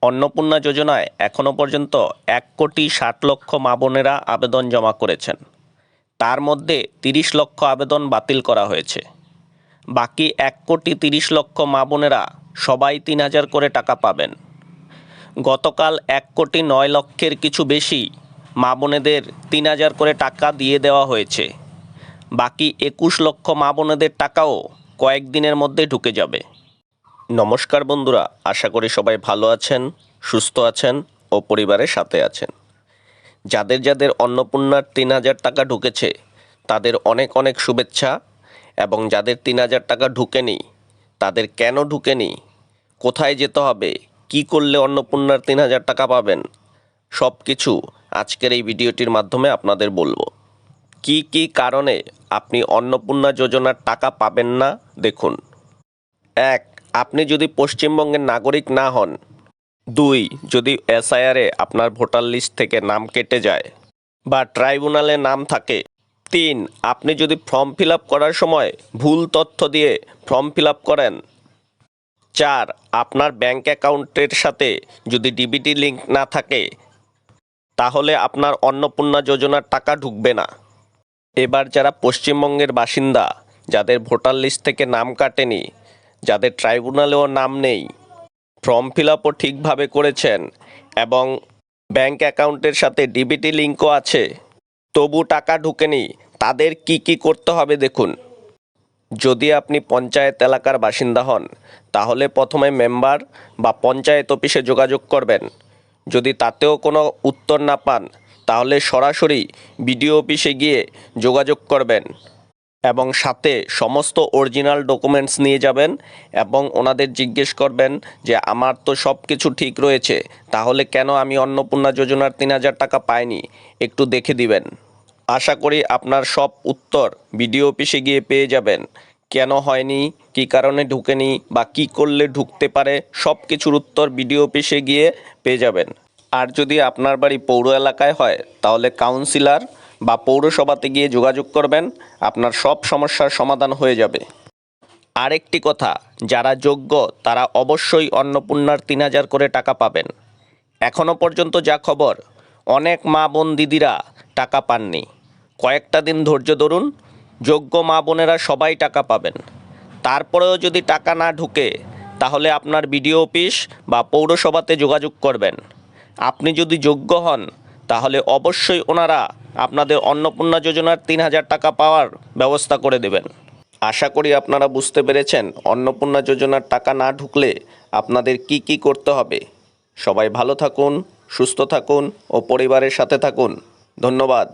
অন্নপূর্ণা যোজনায় এখনও পর্যন্ত 1,60,00,000 মা বোনেরা আবেদন জমা করেছেন। তার মধ্যে 30 লক্ষ আবেদন বাতিল করা হয়েছে। বাকি 1,30,00,000 মা বোনেরা সবাই 3,000 করে টাকা পাবেন। গতকাল 1,09,00,000-এর কিছু বেশি মা বোনেদের 3,000 করে টাকা দিয়ে দেওয়া হয়েছে। বাকি 21 লক্ষ মা বোনেদের টাকাও কয়েকদিনের মধ্যে ঢুকে যাবে। নমস্কার বন্ধুরা, আশা করি সবাই ভালো আছেন, সুস্থ আছেন ও পরিবারের সাথে আছেন। যাদের যাদের অন্নপূর্ণার 3,000 টাকা ঢুকেছে তাদের অনেক অনেক শুভেচ্ছা, এবং যাদের 3,000 টাকা ঢুকেনি তাদের কেন ঢুকেনি, কোথায় যেতে হবে, কি করলে অন্নপূর্ণার 3,000 টাকা পাবেন, সব কিছু আজকের এই ভিডিওটির মাধ্যমে আপনাদের বলবো। কি কি কারণে আপনি অন্নপূর্ণা যোজনার টাকা পাবেন না দেখুন। 1. আপনি যদি পশ্চিমবঙ্গের নাগরিক না হন। 2. যদি এসআইআরে আপনার ভোটার লিস্ট থেকে নাম কেটে যায় বা ট্রাইব্যুনালে নাম থাকে। 3. আপনি যদি ফর্ম ফিল আপ করার সময় ভুল তথ্য দিয়ে ফর্ম ফিল আপ করেন। 4. আপনার ব্যাংক অ্যাকাউন্টের সাথে যদি ডিবিটি লিঙ্ক না থাকে তাহলে আপনার অন্নপূর্ণা যোজনার টাকা ঢুকবে না। এবার যারা পশ্চিমবঙ্গের বাসিন্দা, যাদের ভোটার লিস্ট থেকে নাম কাটেনি, যাদের ট্রাইব্যুনালেও নাম নেই, ফর্ম ফিল আপও ঠিকভাবে করেছেন এবং ব্যাংক অ্যাকাউন্টের সাথে ডিবিটি লিঙ্কও আছে, তবু টাকা ঢুকেনি, তাদের কি কি করতে হবে দেখুন। যদি আপনি পঞ্চায়েত এলাকার বাসিন্দা হন তাহলে প্রথমে মেম্বার বা পঞ্চায়েত অফিসে যোগাযোগ করবেন। যদি তাতেও কোনো উত্তর না পান তাহলে সরাসরি বিডিও অফিসে গিয়ে যোগাযোগ করবেন এবং সাথে সমস্ত অরিজিনাল ডকুমেন্টস নিয়ে যাবেন এবং ওনাদের জিজ্ঞেস করবেন যে আমার তো সব কিছু ঠিক রয়েছে, তাহলে কেন আমি অন্নপূর্ণা যোজনার 3,000 টাকা পাইনি, একটু দেখে দিবেন। আশা করি আপনার সব উত্তর বিডিও অফিসে গিয়ে পেয়ে যাবেন। কেন হয়নি, কী কারণে ঢুকেনি বা কী করলে ঢুকতে পারে, সব কিছুর উত্তর বিডিও অফিসে গিয়ে পেয়ে যাবেন। আর যদি আপনার বাড়ি পৌর এলাকায় হয় তাহলে কাউন্সিলর বা পৌরসভাতে গিয়ে যোগাযোগ করবেন, আপনার সব সমস্যার সমাধান হয়ে যাবে। আরেকটি কথা, যারা যোগ্য তারা অবশ্যই অন্নপূর্ণার 3,000 করে টাকা পাবেন। এখনও পর্যন্ত যা খবর, অনেক মা বোন দিদিরা টাকা পাননি। কয়েকটা দিন ধৈর্য ধরুন, যোগ্য মা বোনেরা সবাই টাকা পাবেন। তারপরেও যদি টাকা না ঢুকে তাহলে আপনার বিডিও অফিস বা পৌরসভাতে যোগাযোগ করবেন। আপনি যদি যোগ্য হন তাহলে অবশ্যই ওনারা আপনাদের অন্নপূর্ণা যোজনার 3,000 টাকা পাওয়ার ব্যবস্থা করে দেবেন। আশা করি আপনারা বুঝতে পেরেছেন অন্নপূর্ণা যোজনার টাকা না ঢুকলে আপনাদের কি কি করতে হবে। সবাই ভালো থাকুন, সুস্থ থাকুন ও পরিবারের সাথে থাকুন। ধন্যবাদ।